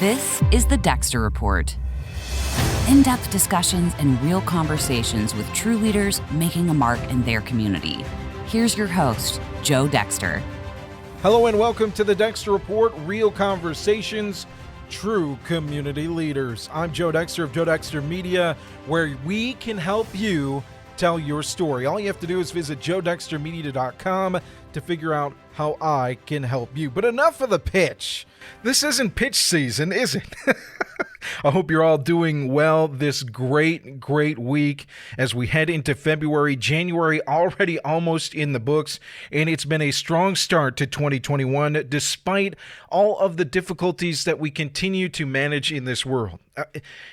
This is the Dexter Report. In-depth discussions and real conversations with true leaders making a mark in their community. Here's your host, Joe Dexter. Hello and welcome to the Dexter Report, real conversations, true community leaders. I'm Joe Dexter of Joe Dexter Media, where we can help you tell your story. All you have to do is visit joedextermedia.com to figure out how I can help you. But enough of the pitch. This isn't pitch season, is it? I hope you're all doing well this great week as we head into February. January already almost in the books, and it's been a strong start to 2021 despite all of the difficulties that we continue to manage in this world.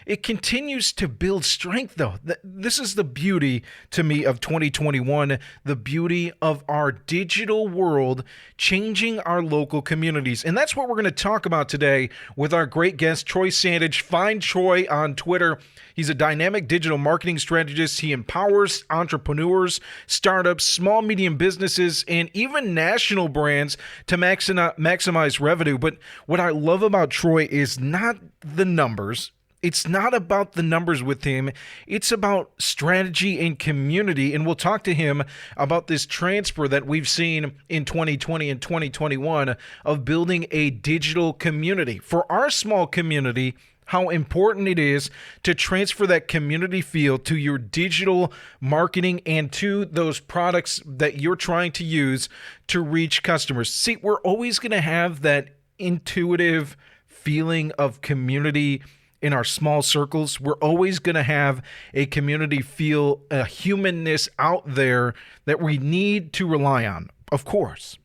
It continues to build strength, though. This is the beauty to me of 2021, the beauty of our digital world changing our local communities. And that's what we're going to talk about today with our great guest, Troy Sandidge. Find Troy on Twitter. He's a dynamic digital marketing strategist. He empowers entrepreneurs, startups, small, medium businesses, and even national brands to maximize revenue. But what I love about Troy is not the numbers. It's not about the numbers with him. It's about strategy and community. And we'll talk to him about this transfer that we've seen in 2020 and 2021 of building a digital community. For our small community, how important it is to transfer that community feel to your digital marketing and to those products that you're trying to use to reach customers. See, we're always going to have that intuitive feeling of community in our small circles. We're always going to have a community feel, a humanness out there that we need to rely on. Of course.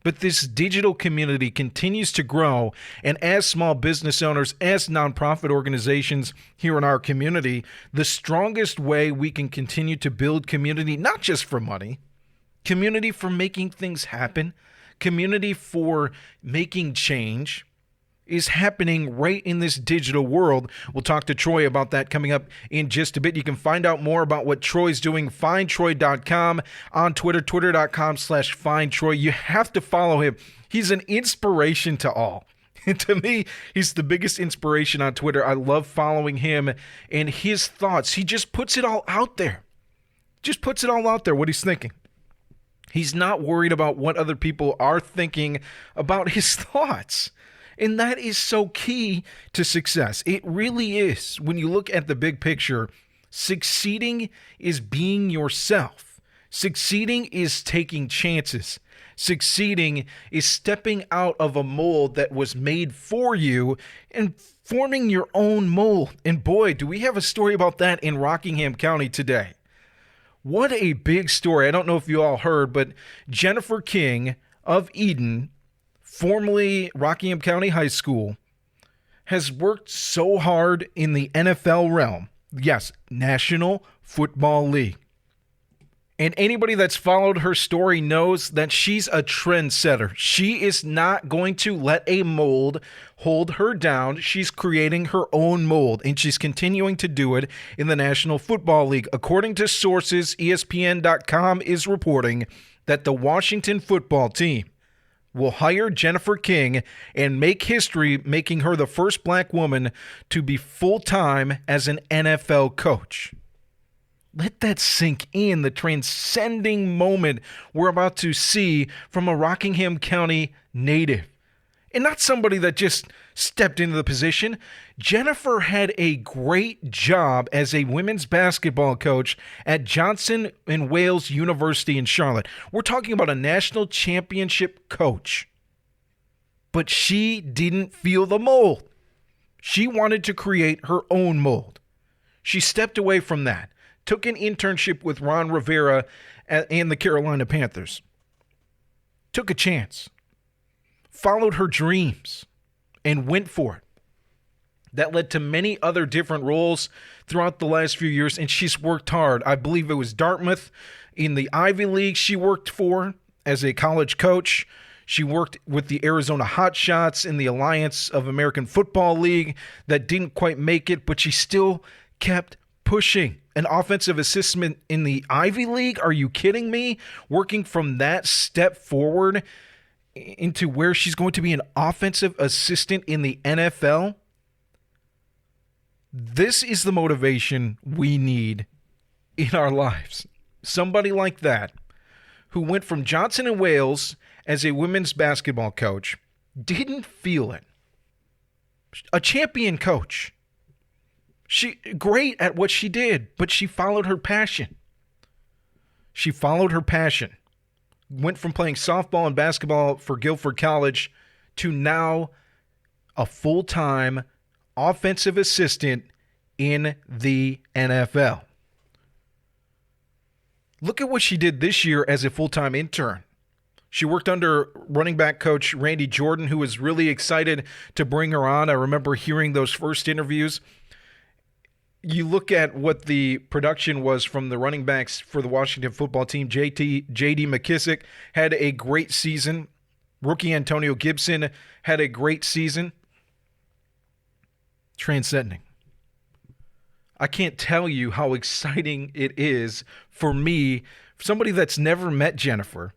But this digital community continues to grow, and as small business owners, as nonprofit organizations here in our community, the strongest way we can continue to build community, not just for money, community for making things happen, community for making change, is happening right in this digital world. We'll talk to Troy about that coming up in just a bit. You can find out more about what Troy's doing, findtroy.com, on Twitter, twitter.com/findtroy. You have to follow him. He's an inspiration to all. To me, he's the biggest inspiration on Twitter. I love following him and his thoughts. He just puts it all out there. What he's thinking. He's not worried about what other people are thinking about his thoughts. And that is so key to success. It really is. When you look at the big picture, succeeding is being yourself. Succeeding is taking chances. Succeeding is stepping out of a mold that was made for you and forming your own mold. And boy, do we have a story about that in Rockingham County today. What a big story. I don't know if you all heard, but Jennifer King of Eden, formerly Rockingham County High School, has worked so hard in the NFL realm. Yes, National Football League. And anybody that's followed her story knows that she's a trendsetter. She is not going to let a mold hold her down. She's creating her own mold, and she's continuing to do it in the National Football League. According to sources, ESPN.com is reporting that the Washington football team will hire Jennifer King and make history, making her the first black woman to be full-time as an NFL coach. Let that sink in, the transcending moment we're about to see from a Rockingham County native. And not somebody that just stepped into the position. Jennifer had a great job as a women's basketball coach at Johnson & Wales University in Charlotte. We're talking about a national championship coach. But she didn't feel the mold. She wanted to create her own mold. She stepped away from that, took an internship with Ron Rivera and the Carolina Panthers, took a chance, followed her dreams, and went for it. That led to many other different roles throughout the last few years, and she's worked hard. I believe it was Dartmouth in the Ivy League she worked for as a college coach. She worked with the Arizona Hotshots in the Alliance of American Football League that didn't quite make it, but she still kept pushing. An offensive assistant in the Ivy League? Are you kidding me? Working from that step forward into where she's going to be an offensive assistant in the NFL. This is the motivation we need in our lives. Somebody like that who went from Johnson & Wales as a women's basketball coach, didn't feel it. A champion coach. She great at what she did, but she followed her passion. She followed her passion. Went from playing softball and basketball for Guilford College to now a full-time offensive assistant in the NFL. Look at what she did this year as a full-time intern. She worked under running back coach Randy Jordan, who was really excited to bring her on. I remember hearing those first interviews. You look at what the production was from the running backs for the Washington football team. J.D. McKissick had a great season. Rookie Antonio Gibson had a great season. Transcending. I can't tell you how exciting it is for me, somebody that's never met Jennifer,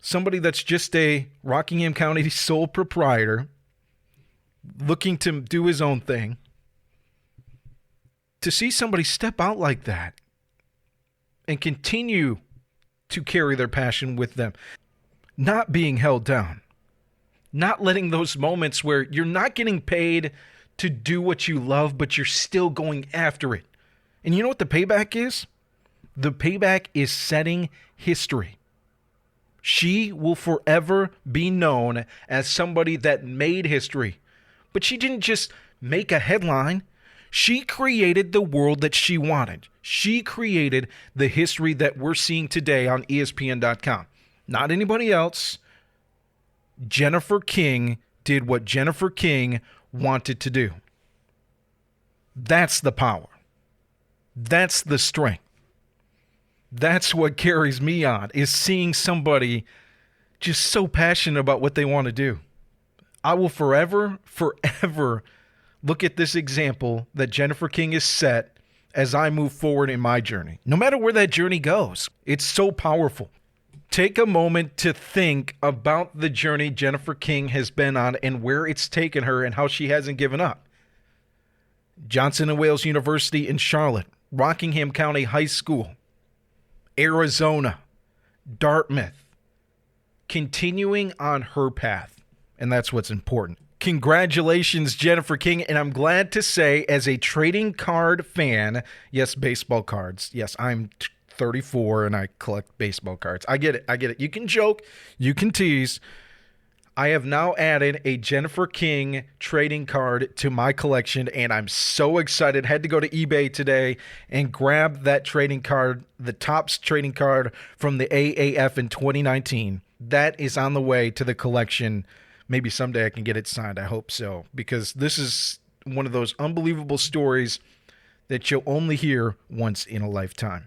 somebody that's just a Rockingham County sole proprietor looking to do his own thing, to see somebody step out like that and continue to carry their passion with them, not being held down, not letting those moments where you're not getting paid to do what you love, but you're still going after it. And you know what the payback is? The payback is setting history. She will forever be known as somebody that made history. But she didn't just make a headline. She created the world that she wanted. She created the history that we're seeing today on ESPN.com. Not anybody else. Jennifer King did what Jennifer King wanted to do. That's the power. That's the strength. That's what carries me on, is seeing somebody just so passionate about what they want to do. I will forever look at this example that Jennifer King has set as I move forward in my journey. No matter where that journey goes, it's so powerful. Take a moment to think about the journey Jennifer King has been on and where it's taken her and how she hasn't given up. Johnson & Wales University in Charlotte, Rockingham County High School, Arizona, Dartmouth, continuing on her path. And that's what's important. Congratulations, Jennifer King. And I'm glad to say, as a trading card fan, yes, baseball cards. Yes, I'm 34 and I collect baseball cards. I get it. You can joke, you can tease. I have now added a Jennifer King trading card to my collection, and I'm so excited. Had to go to eBay today and grab that trading card, the Topps trading card from the AAF in 2019. That is on the way to the collection. Maybe someday I can get it signed. I hope so, because this is one of those unbelievable stories that you'll only hear once in a lifetime.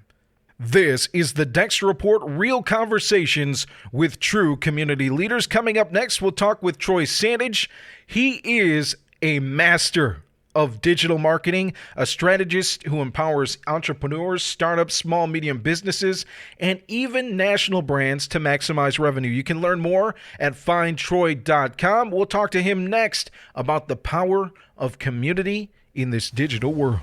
This is the Dexter Report, real conversations with true community leaders. Coming up next, we'll talk with Troy Sandidge. He is a master of digital marketing, a strategist who empowers entrepreneurs, startups, small, medium businesses, and even national brands to maximize revenue. You can learn more at findtroy.com. We'll talk to him next about the power of community in this digital world.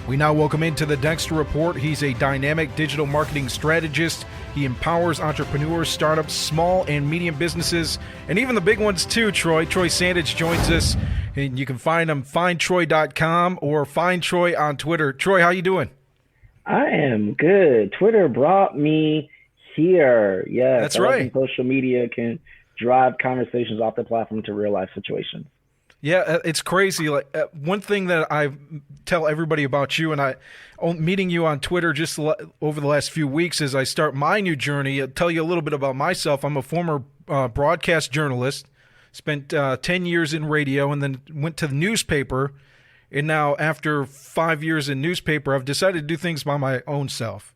We now welcome into the Dexter Report. He's a dynamic digital marketing strategist. He empowers entrepreneurs, startups, small and medium businesses, and even the big ones too, Troy. Troy Sandidge joins us, and you can find him findtroy.com or find Troy on Twitter. Troy, how you doing? I am good. Twitter brought me here. Yes, that's right. Social media can drive conversations off the platform to real life situations. Yeah, it's crazy. Like one thing that I tell everybody about you, and I meeting you on Twitter just over the last few weeks as I start my new journey. I'll tell you a little bit about myself. I'm a former broadcast journalist, spent 10 years in radio, and then went to the newspaper. And now, after 5 years in newspaper, I've decided to do things by my own self.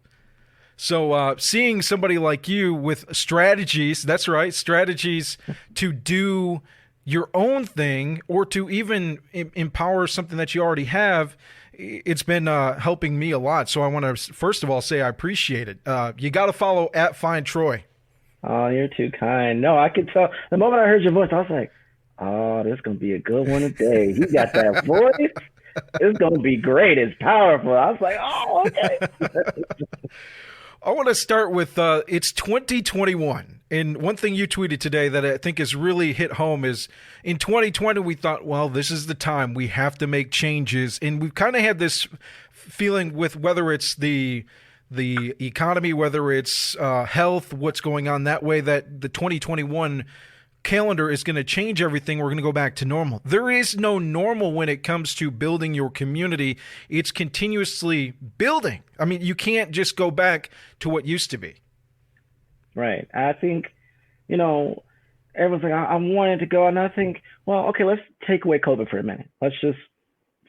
So seeing somebody like you with strategies, that's right, strategies to do your own thing or to even empower something that you already have, it's been helping me a lot. So I want to, first of all, say I appreciate it. You got to follow at Find Troy. Oh, you're too kind. No, I could tell. The moment I heard your voice, I was like, oh, this is going to be a good one today. You got that voice. It's going to be great. It's powerful. I was like, oh, okay. I want to start with it's 2021. And one thing you tweeted today that I think has really hit home is in 2020, we thought, well, this is the time we have to make changes. And we've kind of had this feeling with whether it's the economy, whether it's health, what's going on that way, that the 2021 calendar is going to change everything. We're going to go back to normal. There is no normal when it comes to building your community. It's continuously building. I mean, you can't just go back to what used to be. Right. I think, everyone's like, I wanted to go. And I think, well, okay, let's take away COVID for a minute. Let's just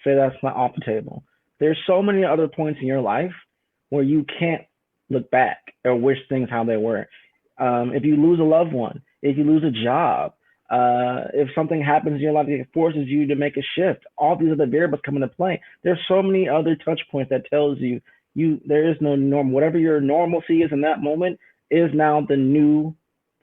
say that's not off the table. There's so many other points in your life where you can't look back or wish things how they were. If you lose a loved one, if you lose a job, if something happens in your life that forces you to make a shift, all these other variables come into play. There's so many other touch points that tells you there is no normal. Whatever your normalcy is in that moment is now the new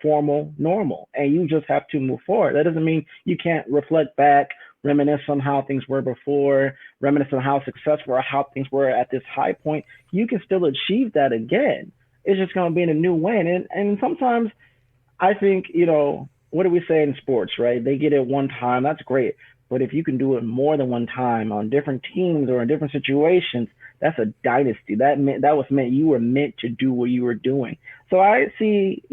formal normal, and you just have to move forward. That doesn't mean you can't reflect back, reminisce on how things were before, reminisce on how successful or how things were at this high point. You can still achieve that again. It's just going to be in a new way. And sometimes I think, what do we say in sports, right? They get it one time, that's great. But if you can do it more than one time on different teams or in different situations, that's a dynasty. That was meant you were meant to do what you were doing. So I see,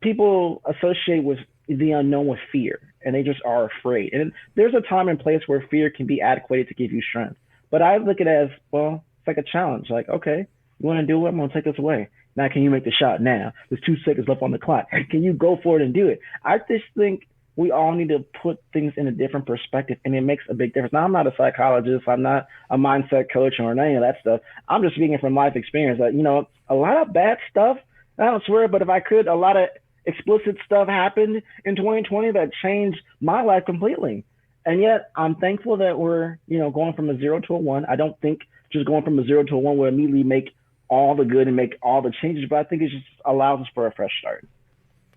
people associate with the unknown with fear, and they just are afraid. And there's a time and place where fear can be adequate to give you strength. But I look at it as, well, it's like a challenge. Like, okay, you want to do it? I'm going to take this away. Now, can you make the shot now? There's 2 seconds left on the clock. Can you go for it and do it? I just think we all need to put things in a different perspective, and it makes a big difference. Now, I'm not a psychologist. I'm not a mindset coach or any of that stuff. I'm just speaking from life experience. That, a lot of bad stuff, I don't swear, but if I could, a lot of explicit stuff happened in 2020 that changed my life completely. And yet I'm thankful that we're, going from a 0 to a 1. I don't think just going from a 0 to a 1 will immediately make all the good and make all the changes, but I think it just allows us for a fresh start.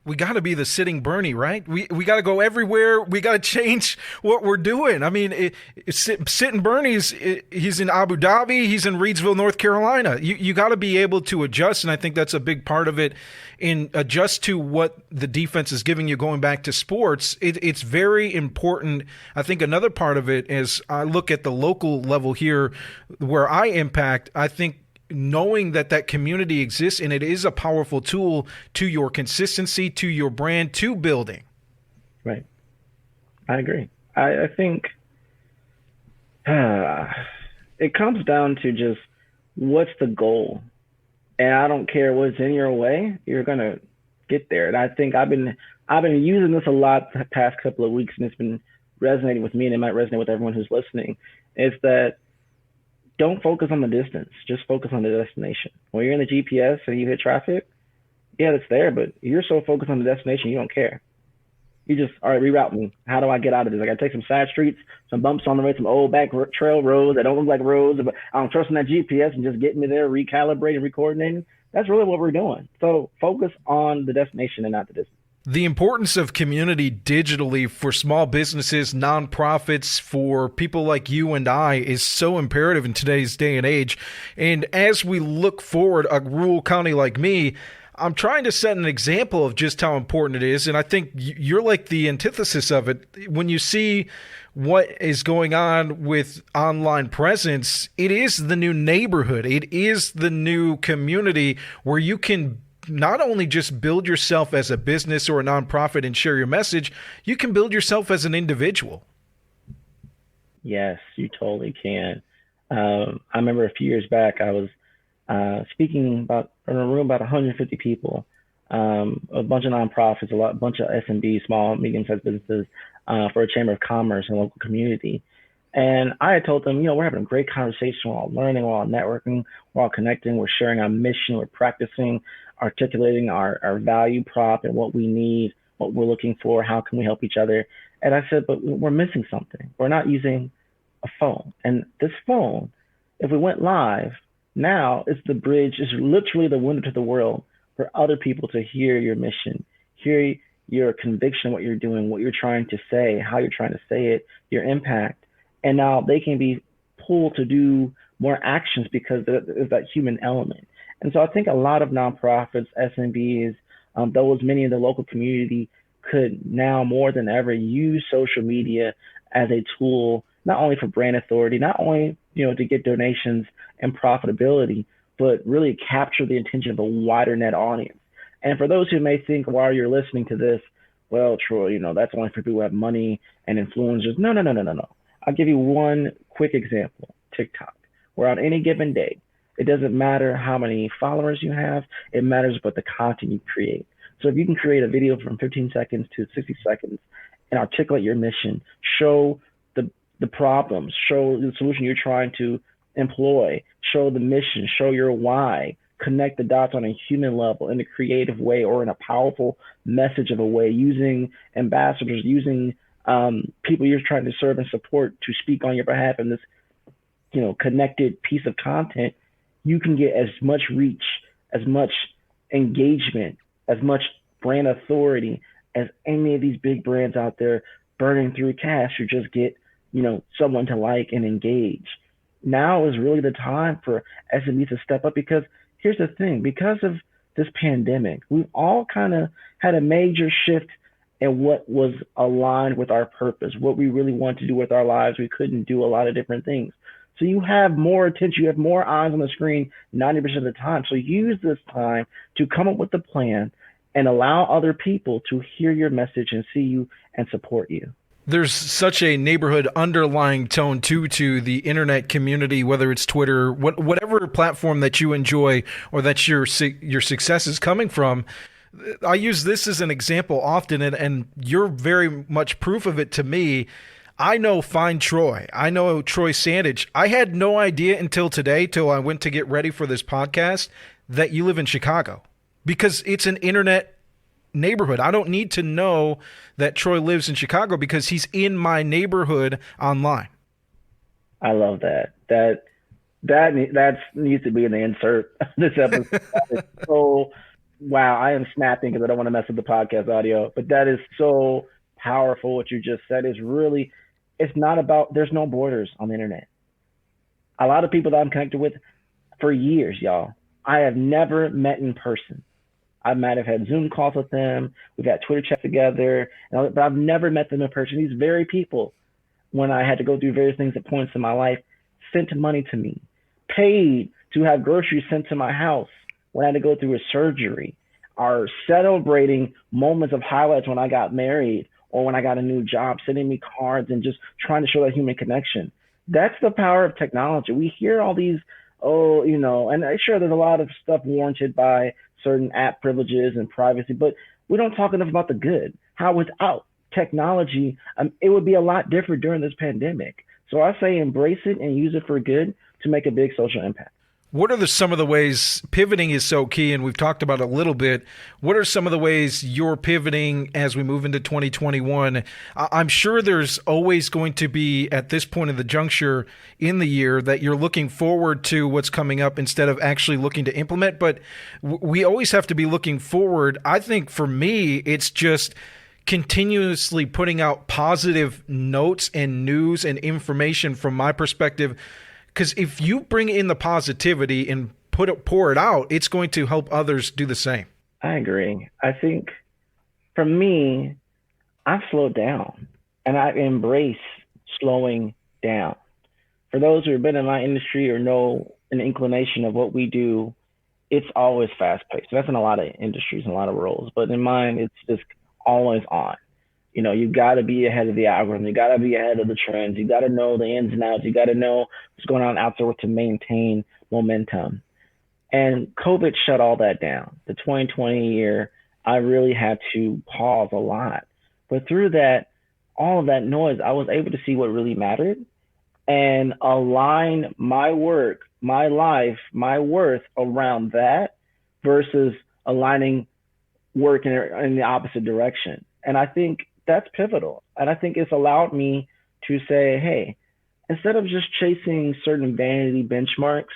We got to be the sitting Bernie, right? We got to go everywhere. We got to change what we're doing. I mean, sitting Bernie's, he's in Abu Dhabi, he's in Reidsville, North Carolina. You got to be able to adjust, and I think that's a big part of it. In adjust to what the defense is giving you going back to sports. It's very important. I think another part of it is I look at the local level here where I impact. I think knowing that community exists, and it is a powerful tool to your consistency, to your brand, to building. Right. I agree. I think it comes down to just what's the goal. And I don't care what's in your way, you're going to get there. And I think I've been using this a lot the past couple of weeks, and it's been resonating with me, and it might resonate with everyone who's listening, is that don't focus on the distance. Just focus on the destination. When you're in the GPS and you hit traffic, yeah, it's there, but you're so focused on the destination, you don't care. You just, all right, reroute me. How do I get out of this? I got to take some side streets, some bumps on the way, some old back trail roads that don't look like roads, but I'm trusting that GPS and just getting me there, recalibrating, recoordinating. That's really what we're doing. So focus on the destination and not the distance. The importance of community digitally for small businesses, nonprofits, for people like you and I is so imperative in today's day and age. And as we look forward, a rural county like me, I'm trying to set an example of just how important it is. And I think you're like the antithesis of it. When you see what is going on with online presence, it is the new neighborhood. It is the new community where you can not only just build yourself as a business or a nonprofit and share your message, you can build yourself as an individual. Yes, you totally can. I remember a few years back, I was speaking in a room about 150 people, a bunch of nonprofits, a bunch of SMBs, small, medium-sized businesses, for a chamber of commerce and local community. And I had told them, we're having a great conversation, we're all learning, we're all networking, we're all connecting, we're sharing our mission, we're practicing, articulating our value prop and what we need, what we're looking for, how can we help each other. And I said, but we're missing something. We're not using a phone. And this phone, if we went live, now it's the bridge, it's literally the window to the world for other people to hear your mission, hear your conviction, what you're doing, what you're trying to say, how you're trying to say it, your impact. And now they can be pulled to do more actions because there's that human element. And so I think a lot of nonprofits, SMBs, those many in the local community could now more than ever use social media as a tool, not only for brand authority, not only, to get donations and profitability, but really capture the attention of a wider net audience. And for those who may think while you're listening to this, well, Troy, that's only for people who have money and influencers. No, no, no, no, no, no. I'll give you one quick example, TikTok, where on any given day, it doesn't matter how many followers you have, it matters what the content you create. So if you can create a video from 15 seconds to 60 seconds and articulate your mission, show the problems, show the solution you're trying to employ, show the mission, show your why, connect the dots on a human level in a creative way or in a powerful message of a way, using ambassadors, using people you're trying to serve and support to speak on your behalf in this, connected piece of content, you can get as much reach, as much engagement, as much brand authority as any of these big brands out there burning through cash to just get, someone to like and engage. Now is really the time for SMEs to step up, because here's the thing, because of this pandemic, we've all kind of had a major shift in what was aligned with our purpose, what we really want to do with our lives. We couldn't do a lot of different things. So you have more attention, you have more eyes on the screen 90% of the time. So use this time to come up with a plan and allow other people to hear your message and see you and support you. There's such a neighborhood underlying tone to the internet community, whether it's Twitter, whatever platform that you enjoy or that your success is coming from. I use this as an example often, and you're very much proof of it to me. I know Find Troy. I know Troy Sandidge. I had no idea until today, till I went to get ready for this podcast, that you live in Chicago, because it's an internet neighborhood. I don't need to know that Troy lives in Chicago because he's in my neighborhood online. I love that. That needs to be in the insert of this episode. So, wow, I am snapping because I don't want to mess with the podcast audio, but that is so powerful. What you just said is really, it's not about, there's no borders on the internet. A lot of people that I'm connected with for years, y'all, I have never met in person. I might have had Zoom calls with them. We've had Twitter chats together, but I've never met them in person. These very people, when I had to go through various things at points in my life, sent money to me, paid to have groceries sent to my house when I had to go through a surgery, are celebrating moments of highlights when I got married or when I got a new job, sending me cards and just trying to show that human connection. That's the power of technology. We hear all these, and sure, there's a lot of stuff warranted by certain app privileges and privacy, but we don't talk enough about the good. How without technology, it would be a lot different during this pandemic. So I say embrace it and use it for good to make a big social impact. What are some of the ways pivoting is so key, and we've talked about it a little bit. What are some of the ways you're pivoting as we move into 2021? I'm sure there's always going to be, at this point of the juncture in the year, that you're looking forward to what's coming up instead of actually looking to implement. But we always have to be looking forward. I think for me, it's just continuously putting out positive notes and news and information from my perspective. Because if you bring in the positivity and pour it out, it's going to help others do the same. I agree. I think for me, I've slowed down and I embrace slowing down. For those who have been in my industry or know an inclination of what we do, it's always fast paced. That's in a lot of industries and a lot of roles, but in mine, it's just always on. You got to be ahead of the algorithm. You got to be ahead of the trends. You got to know the ins and outs. You got to know what's going on out there to maintain momentum. And COVID shut all that down. The 2020 year, I really had to pause a lot. But through that, all of that noise, I was able to see what really mattered and align my work, my life, my worth around that versus aligning work in the opposite direction. And I think that's pivotal. And I think it's allowed me to say, hey, instead of just chasing certain vanity benchmarks,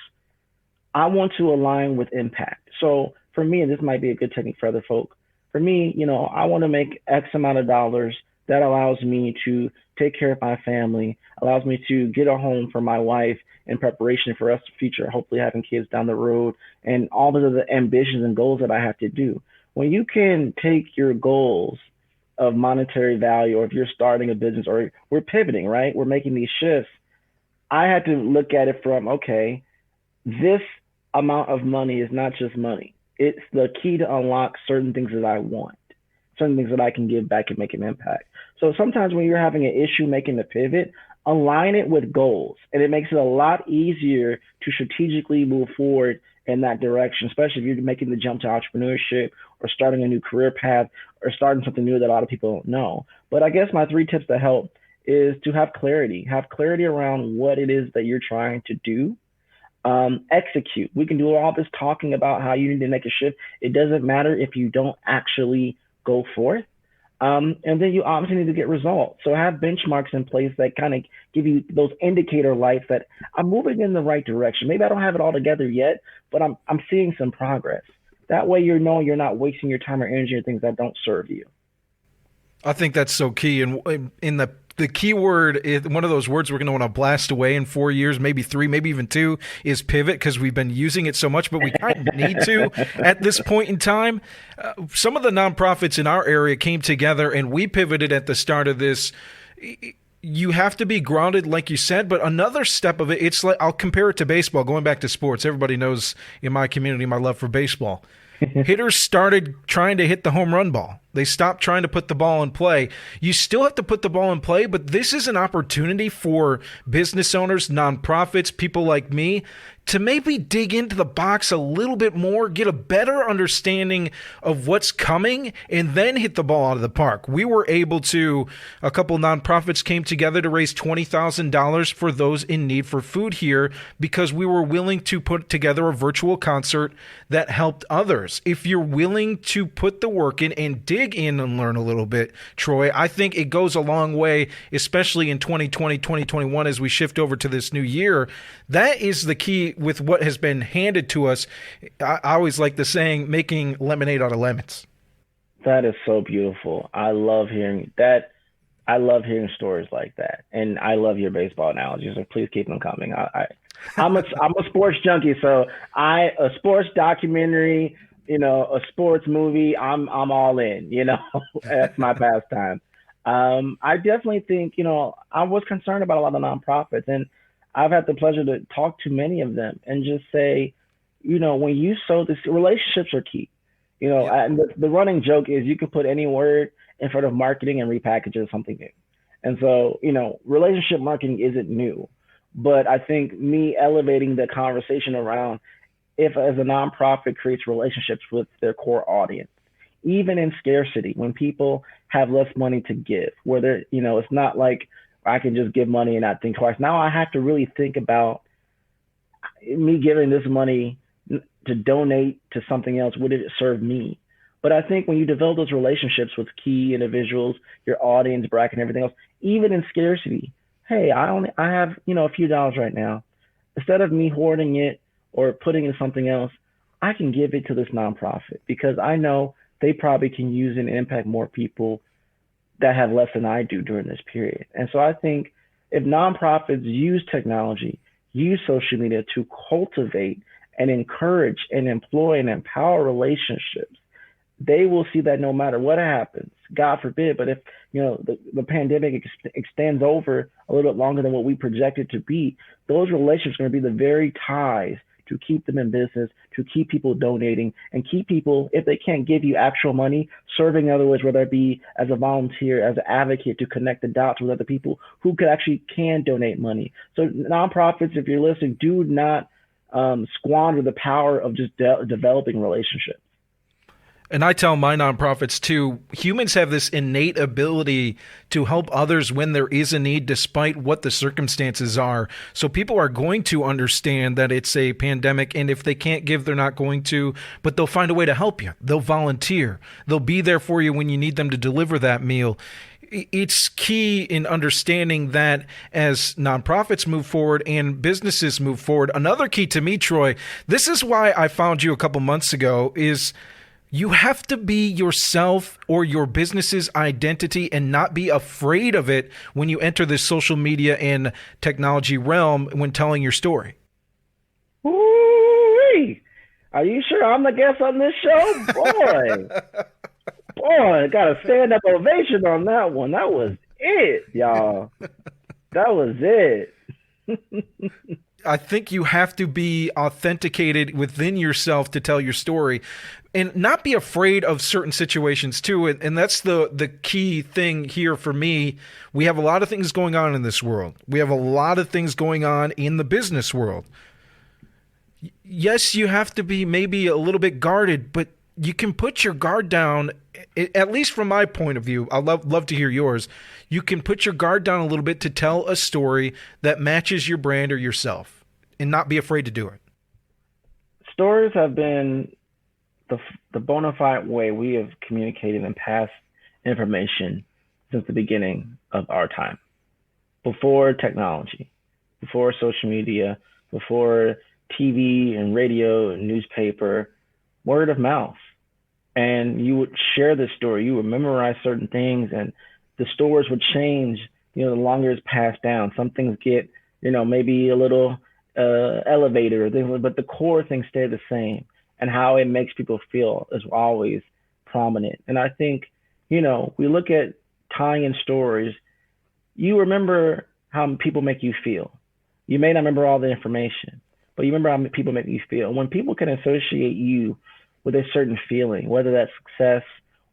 I want to align with impact. So for me, and this might be a good technique for other folk, for me, I want to make X amount of dollars that allows me to take care of my family, allows me to get a home for my wife in preparation for us the future, hopefully having kids down the road, and all of the ambitions and goals that I have to do. When you can take your goals of monetary value, or if you're starting a business, or we're pivoting, right? We're making these shifts. I had to look at it from, okay, this amount of money is not just money. It's the key to unlock certain things that I want, certain things that I can give back and make an impact. So sometimes when you're having an issue making the pivot, align it with goals, and it makes it a lot easier to strategically move forward in that direction, especially if you're making the jump to entrepreneurship or starting a new career path or starting something new that a lot of people don't know. But I guess my 3 tips to help is to have clarity around what it is that you're trying to do. Execute. We can do all this talking about how you need to make a shift. It doesn't matter if you don't actually go forth. And then you obviously need to get results. So have benchmarks in place that kind of give you those indicator lights that I'm moving in the right direction. Maybe I don't have it all together yet, but I'm seeing some progress. That way you're not wasting your time or energy on things that don't serve you. I think that's so key. And in the key word, one of those words we're going to want to blast away in 4 years, maybe 3, maybe even 2, is pivot, because we've been using it so much, but we kind of need to at this point in time. Some of the nonprofits in our area came together and we pivoted at the start of this. You have to be grounded, like you said, but another step of it, it's like, I'll compare it to baseball, going back to sports. Everybody knows in my community my love for baseball. Hitters started trying to hit the home run ball. They stopped trying to put the ball in play. You still have to put the ball in play, but this is an opportunity for business owners, nonprofits, people like me, to maybe dig into the box a little bit more, get a better understanding of what's coming, and then hit the ball out of the park. We were able to, a couple nonprofits came together to raise $20,000 for those in need for food here, because we were willing to put together a virtual concert that helped others. If you're willing to put the work in and dig in and learn a little bit, Troy, I think it goes a long way, especially in 2020, 2021, as we shift over to this new year. That is the key with what has been handed to us. I always like the saying, making lemonade out of lemons. That is so beautiful. I love hearing that. I love hearing stories like that. And I love your baseball analogies, so please keep them coming. I'm a sports junkie, so a sports documentary, a sports movie, I'm all in, that's my pastime. I definitely think, I was concerned about a lot of nonprofits, and I've had the pleasure to talk to many of them and just say, when you sow this, relationships are key. And the running joke is you can put any word in front of marketing and repackage it as something new. And so, relationship marketing isn't new, but I think me elevating the conversation around, if as a nonprofit creates relationships with their core audience, even in scarcity, when people have less money to give, where it's not like I can just give money and not think twice. Now I have to really think about me giving this money to donate to something else. Would it serve me? But I think when you develop those relationships with key individuals, your audience bracket and everything else, even in scarcity, hey, I have, a few dollars right now. Instead of me hoarding it or putting it in something else, I can give it to this nonprofit because I know they probably can use it and impact more people that have less than I do during this period. And so I think if nonprofits use technology, use social media to cultivate and encourage and employ and empower relationships, they will see that no matter what happens, God forbid, but if the pandemic extends over a little bit longer than what we projected to be, those relationships are going to be the very ties to keep them in business, to keep people donating, and keep people, if they can't give you actual money, serving in other ways, whether it be as a volunteer, as an advocate, to connect the dots with other people who can donate money. So nonprofits, if you're listening, do not squander the power of just developing relationships. And I tell my nonprofits too, humans have this innate ability to help others when there is a need, despite what the circumstances are. So people are going to understand that it's a pandemic, and if they can't give, they're not going to, but they'll find a way to help you. They'll volunteer. They'll be there for you when you need them to deliver that meal. it's key in understanding that as nonprofits move forward and businesses move forward. Another key to me, Troy, this is why I found you a couple months ago, is you have to be yourself or your business's identity and not be afraid of it when you enter the social media and technology realm when telling your story. Ooh-wee. Are you sure I'm the guest on this show? Boy, got a stand-up ovation on that one. That was it, y'all. That was it. I think you have to be authenticated within yourself to tell your story and not be afraid of certain situations too. And that's the key thing here for me. We have a lot of things going on in this world. We have a lot of things going on in the business world. Yes, you have to be maybe a little bit guarded, but you can put your guard down, at least from my point of view. I'd love to hear yours. You can put your guard down a little bit to tell a story that matches your brand or yourself and not be afraid to do it. Stories have been the bona fide way we have communicated and passed information since the beginning of our time. Before technology, before social media, before TV and radio and newspaper, word of mouth. And you would share the story. You would memorize certain things, and the stories would change, the longer it's passed down. Some things get, maybe a little elevated or things, but the core things stay the same. And how it makes people feel is always prominent. And I think, we look at tying in stories. You remember how people make you feel. You may not remember all the information, but you remember how people make you feel. When people can associate you with a certain feeling, whether that's success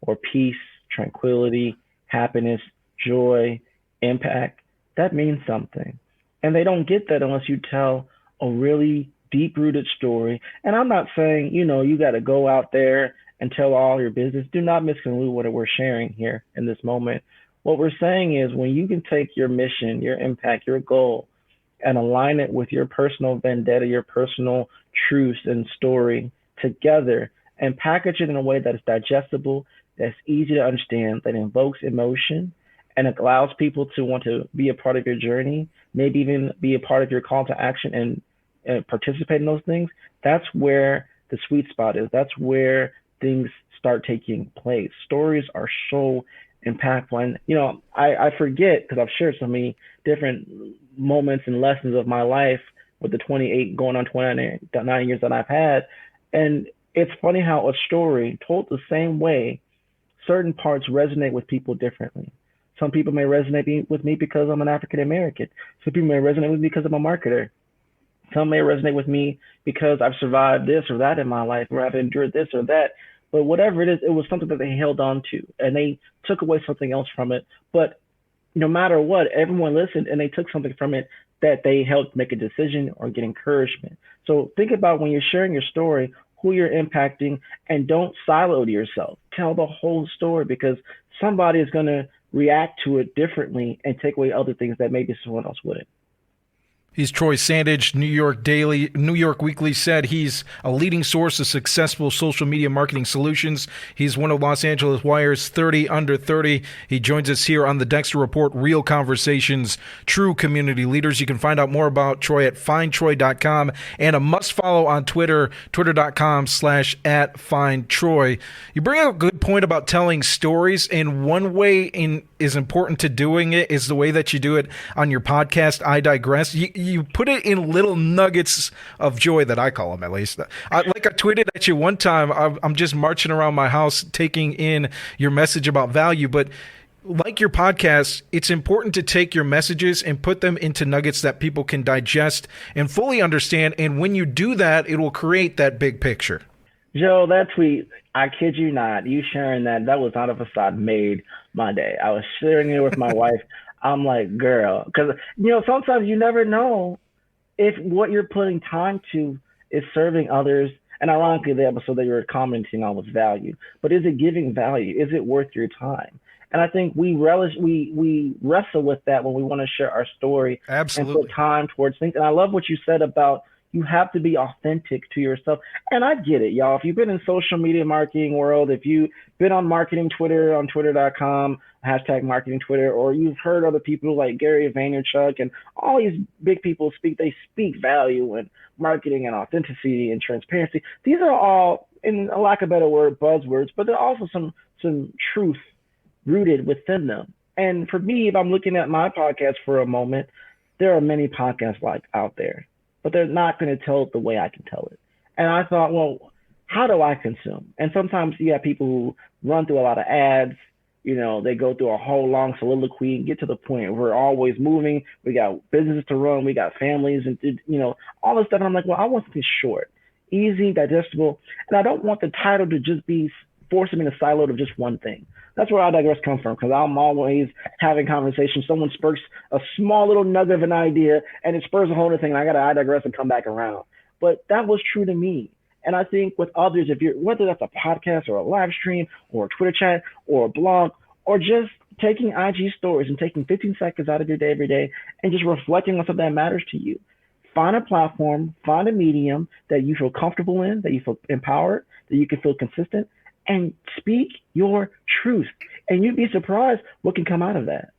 or peace, tranquility, happiness, joy, impact, that means something. And they don't get that unless you tell a really deep-rooted story. And I'm not saying, you got to go out there and tell all your business. Do not misconstrue what we're sharing here in this moment. What we're saying is when you can take your mission, your impact, your goal, and align it with your personal vendetta, your personal truths and story together, and package it in a way that is digestible, that's easy to understand, that invokes emotion, and it allows people to want to be a part of your journey, maybe even be a part of your call to action and participate in those things. That's where the sweet spot is. That's where things start taking place. Stories are so impactful. And, I forget, because I've shared so many different moments and lessons of my life with the 28 going on 29 years that I've had. And it's funny how a story told the same way, certain parts resonate with people differently. Some people may resonate with me because I'm an African American. Some people may resonate with me because I'm a marketer. Some may resonate with me because I've survived this or that in my life, or I've endured this or that. But whatever it is, it was something that they held on to, and they took away something else from it. But no matter what, everyone listened, and they took something from it that they helped make a decision or get encouragement. So think about when you're sharing your story, who you're impacting, and don't silo to yourself. Tell the whole story, because somebody is going to react to it differently and take away other things that maybe someone else wouldn't. He's Troy Sandidge. New York Weekly said he's a leading source of successful social media marketing solutions. He's one of Los Angeles Wire's 30 Under 30. He joins us here on the Dexter Report, Real Conversations, True Community Leaders. You can find out more about Troy at findtroy.com, and a must follow on Twitter, twitter.com/@findtroy. You bring up a good point about telling stories, and one way is important to doing it is the way that you do it on your podcast, I Digress. You put it in little nuggets of joy, that I call them, at least. I tweeted at you one time, I'm just marching around my house taking in your message about value. But like your podcast, it's important to take your messages and put them into nuggets that people can digest and fully understand. And when you do that, it will create that big picture. Joe, that tweet, I kid you not, you sharing that was not a facade, made my day. I was sharing it with my wife. I'm like, girl, because, sometimes you never know if what you're putting time to is serving others. And ironically, the episode that you were commenting on was value. But is it giving value? Is it worth your time? And I think we wrestle with that when we want to share our story. Absolutely. And put time towards things. And I love what you said about, You have to be authentic to yourself. And I get it, y'all. If you've been in social media marketing world, if you've been on marketing Twitter, on twitter.com, hashtag marketing Twitter, or you've heard other people like Gary Vaynerchuk and all these big people they speak value and marketing and authenticity and transparency. These are all, in a lack of a better word, buzzwords, but there are also some truth rooted within them. And for me, if I'm looking at my podcast for a moment, there are many podcasts like out there, but they're not going to tell it the way I can tell it. And I thought, well, how do I consume? And sometimes you have people who run through a lot of ads. They go through a whole long soliloquy and get to the point. We're always moving. We got businesses to run. We got families and, all this stuff. And I'm like, well, I want something short, easy, digestible. And I don't want the title to just be forcing me in a silo of just one thing. That's where I digress come from, because I'm always having conversations. Someone spurts a small little nugget of an idea, and it spurs a whole other thing, and I got to digress and come back around. But that was true to me. And I think with others, whether that's a podcast or a live stream or a Twitter chat or a blog or just taking IG stories and taking 15 seconds out of your day every day and just reflecting on something that matters to you, find a platform, find a medium that you feel comfortable in, that you feel empowered, that you can feel consistent, and speak your truth. And you'd be surprised what can come out of that.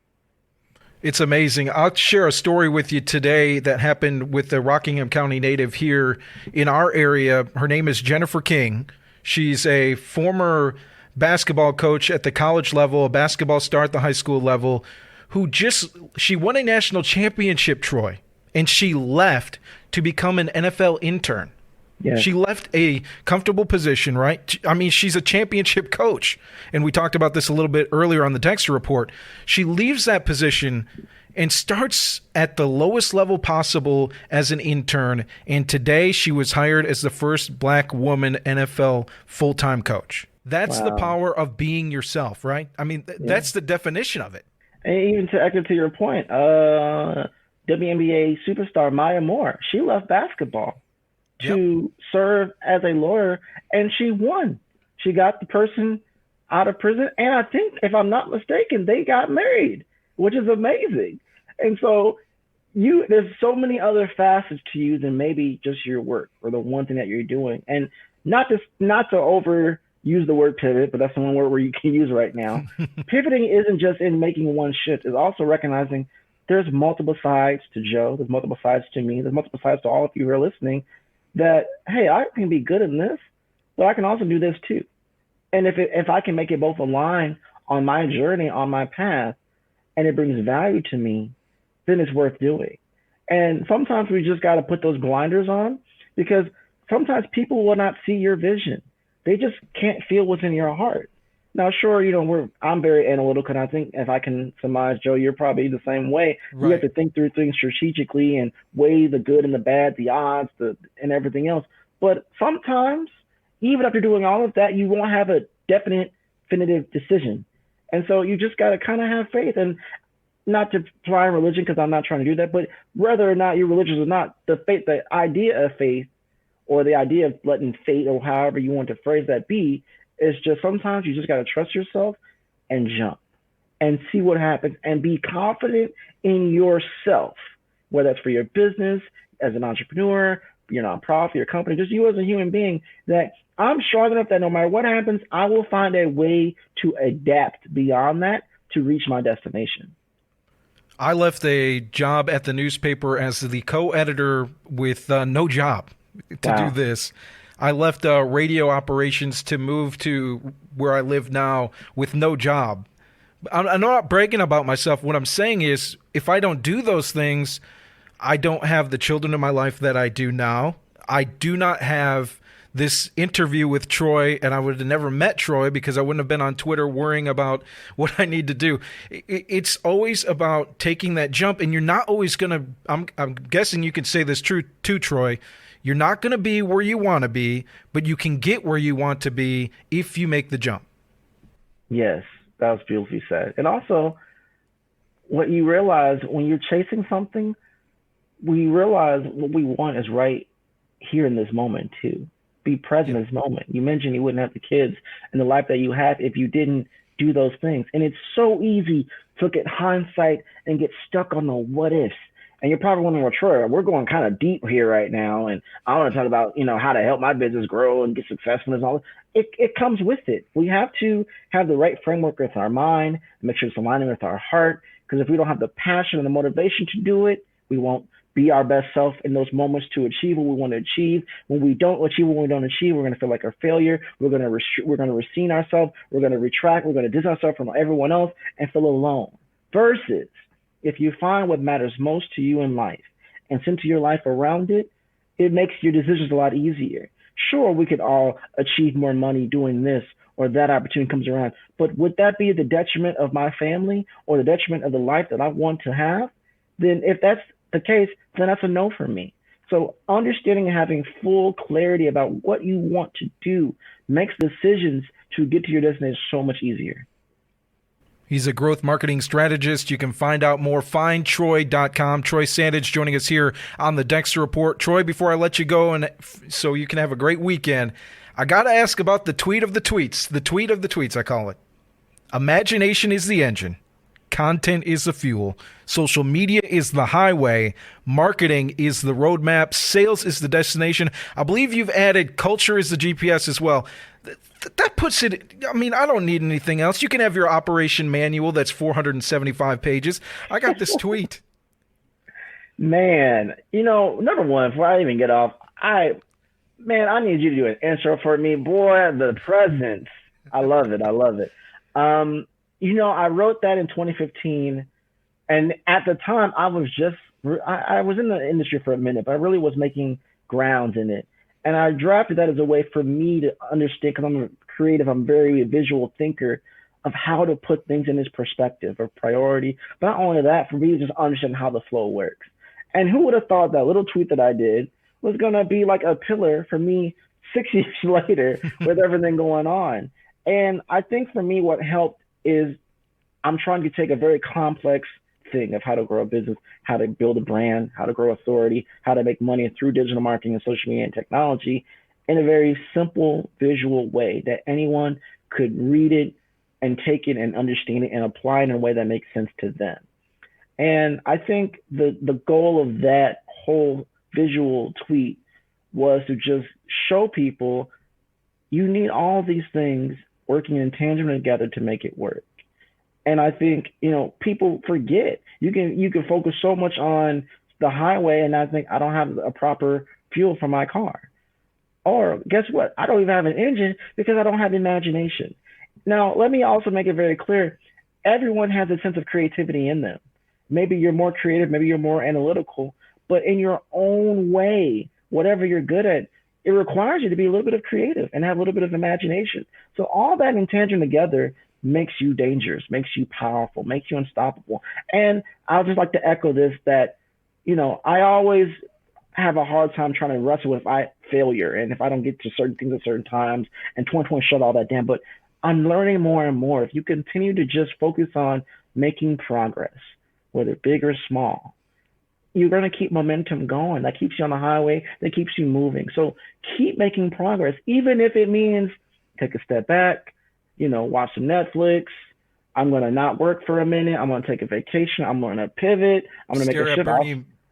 It's amazing. I'll share a story with you today that happened with the Rockingham County native here in our area. Her name is Jennifer King. She's a former basketball coach at the college level, a basketball star at the high school level, she won a national championship, Troy, and she left to become an NFL intern. Yeah. She left a comfortable position, right? I mean, she's a championship coach. And we talked about this a little bit earlier on the Dexter report. She leaves that position and starts at the lowest level possible as an intern. And today she was hired as the first Black woman NFL full-time coach. That's the power of being yourself, right? I mean, that's the definition of it. And even to echo to your point, WNBA superstar Maya Moore, she left basketball to serve as a lawyer, and she won. She got the person out of prison, and I think, if I'm not mistaken, they got married, which is amazing. And so there's so many other facets to you than maybe just your work or the one thing that you're doing. And not to overuse the word pivot, but that's the one word where you can use right now. Pivoting isn't just in making one shift. It's also recognizing there's multiple sides to Joe. There's multiple sides to me. There's multiple sides to all of you who are listening. That, hey, I can be good in this, but I can also do this too. And if I can make it both align on my journey, on my path, and it brings value to me, then it's worth doing. And sometimes we just got to put those blinders on, because sometimes people will not see your vision. They just can't feel what's in your heart. Now, sure, I'm very analytical, and I think, if I can surmise, Joe, you're probably the same way. Right. You have to think through things strategically and weigh the good and the bad, the odds, and everything else. But sometimes, even after doing all of that, you won't have a definitive decision. And so you just got to kind of have faith, and not to apply religion, because I'm not trying to do that, but whether or not you're religious or not, the idea of faith, or the idea of letting fate, or however you want to phrase that, be, it's just sometimes you just got to trust yourself and jump and see what happens, and be confident in yourself, whether that's for your business, as an entrepreneur, your nonprofit, your company, just you as a human being, that I'm strong enough that no matter what happens, I will find a way to adapt beyond that to reach my destination. I left a job at the newspaper as the co-editor with no job to do this. I left radio operations to move to where I live now with no job. I'm not bragging about myself. What I'm saying is, if I don't do those things, I don't have the children in my life that I do now. I do not have this interview with Troy, and I would have never met Troy because I wouldn't have been on Twitter worrying about what I need to do. It's always about taking that jump, and you're not always going to – I'm guessing you can say this too, Troy. You're not going to be where you want to be, but you can get where you want to be if you make the jump. Yes, that was beautifully said. And also, what you realize when you're chasing something, we realize what we want is right here in this moment too. Be present in this moment. You mentioned you wouldn't have the kids and the life that you have if you didn't do those things. And it's so easy to look at hindsight and get stuck on the what ifs And you're probably wondering, well, Troy, we're going kind of deep here right now, and I want to talk about, how to help my business grow and get successful and all. It comes with it. We have to have the right framework with our mind, make sure it's aligning with our heart. Because if we don't have the passion and the motivation to do it, we won't be our best self in those moments to achieve what we want to achieve. When we don't achieve what we don't achieve, we're going to feel like a failure. We're going to recede ourselves. We're going to retract. We're going to distance ourselves from everyone else and feel alone. Versus, if you find what matters most to you in life and center your life around it, it makes your decisions a lot easier. Sure, we could all achieve more money doing this or that opportunity comes around, but would that be the detriment of my family or the detriment of the life that I want to have? Then if that's the case, then that's a no for me. So understanding and having full clarity about what you want to do makes decisions to get to your destination so much easier. He's a growth marketing strategist. You can find out more, findtroy.com. Troy Sandidge joining us here on the Dexter Report. Troy, before I let you go and so you can have a great weekend, I got to ask about the tweet of the tweets. The tweet of the tweets, I call it. Imagination is the engine. Content is the fuel. Social media is the highway. Marketing is the roadmap. Sales is the destination. I believe you've added culture is the GPS as well. That puts it, I don't need anything else. You can have your operation manual that's 475 pages. I got this tweet. Man, number one, before I even get off, I need you to do an intro for me. Boy, the presence. I love it. I wrote that in 2015, and at the time I was in the industry for a minute, but I really was making grounds in it. And I drafted that as a way for me to understand, because I'm a creative, I'm very visual thinker, of how to put things in this perspective of priority. But not only that, for me to just understand how the flow works. And who would have thought that little tweet that I did was going to be like a pillar for me 6 years later with everything going on. And I think for me, what helped is I'm trying to take a very complex thing of how to grow a business, how to build a brand, how to grow authority, how to make money through digital marketing and social media and technology in a very simple visual way that anyone could read it and take it and understand it and apply it in a way that makes sense to them. And I think the goal of that whole visual tweet was to just show people you need all these things working in tandem together to make it work. And I think, people forget. You can focus so much on the highway and I think I don't have a proper fuel for my car. Or guess what? I don't even have an engine because I don't have imagination. Now, let me also make it very clear. Everyone has a sense of creativity in them. Maybe you're more creative, maybe you're more analytical, but in your own way, whatever you're good at, it requires you to be a little bit of creative and have a little bit of imagination. So all that in tandem together makes you dangerous, makes you powerful, makes you unstoppable. And I'll just like to echo this, that, I always have a hard time trying to wrestle with failure and if I don't get to certain things at certain times, and 2020 shut all that down. But I'm learning more and more. If you continue to just focus on making progress, whether big or small, you're going to keep momentum going. That keeps you on the highway. That keeps you moving. So keep making progress, even if it means take a step back, watch some Netflix. I'm going to not work for a minute. I'm going to take a vacation. I'm going to pivot. I'm going to make a shift.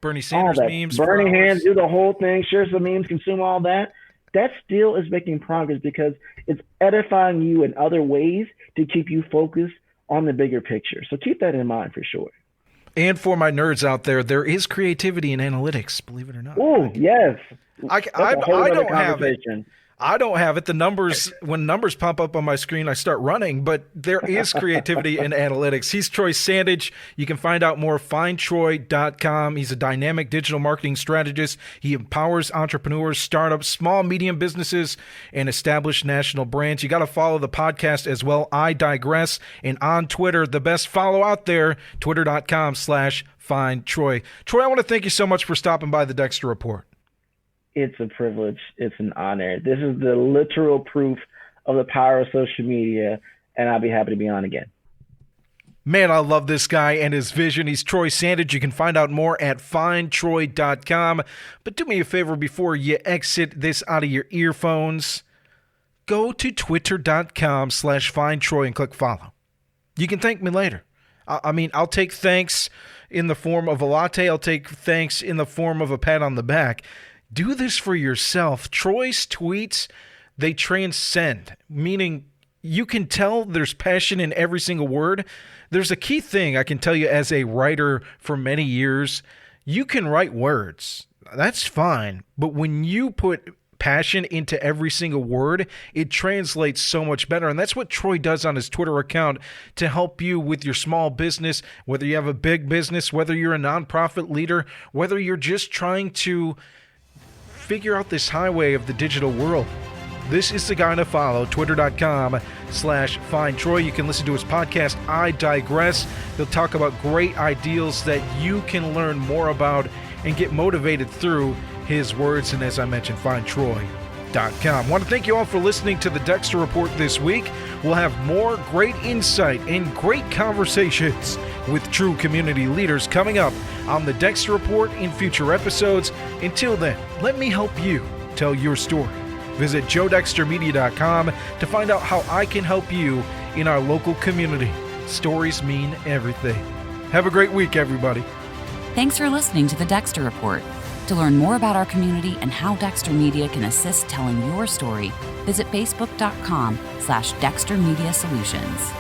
Bernie Sanders memes. Burning hands, do the whole thing, share some memes, consume all that. That still is making progress because it's edifying you in other ways to keep you focused on the bigger picture. So keep that in mind for sure. And for my nerds out there is creativity in analytics, believe it or not. Oh, yes. I don't have it. I don't have it. The numbers, when numbers pop up on my screen, I start running, but there is creativity in analytics. He's Troy Sandidge. You can find out more, findtroy.com. He's a dynamic digital marketing strategist. He empowers entrepreneurs, startups, small, medium businesses, and established national brands. You got to follow the podcast as well, I Digress, and on Twitter, the best follow out there, twitter.com/findtroy. Troy, I want to thank you so much for stopping by the Dexter Report. It's a privilege. It's an honor. This is the literal proof of the power of social media, and I'll be happy to be on again. Man, I love this guy and his vision. He's Troy Sandidge. You can find out more at findtroy.com. But do me a favor before you exit this out of your earphones. Go to twitter.com/findtroy and click follow. You can thank me later. I'll take thanks. in the form of a latte. I'll take thanks in the form of a pat on the back. Do this for yourself. Troy's tweets, they transcend, meaning you can tell there's passion in every single word. There's a key thing I can tell you as a writer for many years. You can write words. That's fine. But when you put passion into every single word, it translates so much better. And that's what Troy does on his Twitter account to help you with your small business, whether you have a big business, whether you're a nonprofit leader, whether you're just trying to figure out this highway of the digital world. This is the guy to follow, twitter.com/findtroy. You can listen to his podcast, I Digress. He'll talk about great ideals that you can learn more about and get motivated through his words. And as I mentioned, findtroy.com. I want to thank you all for listening to the Dexter Report this week. We'll have more great insight and great conversations with true community leaders coming up on the Dexter Report in future episodes. Until then, let me help you tell your story. Visit joedextermedia.com to find out how I can help you in our local community. Stories mean everything. Have a great week, everybody. Thanks for listening to the Dexter Report. To learn more about our community and how Dexter Media can assist telling your story, visit facebook.com/Dexter Media Solutions.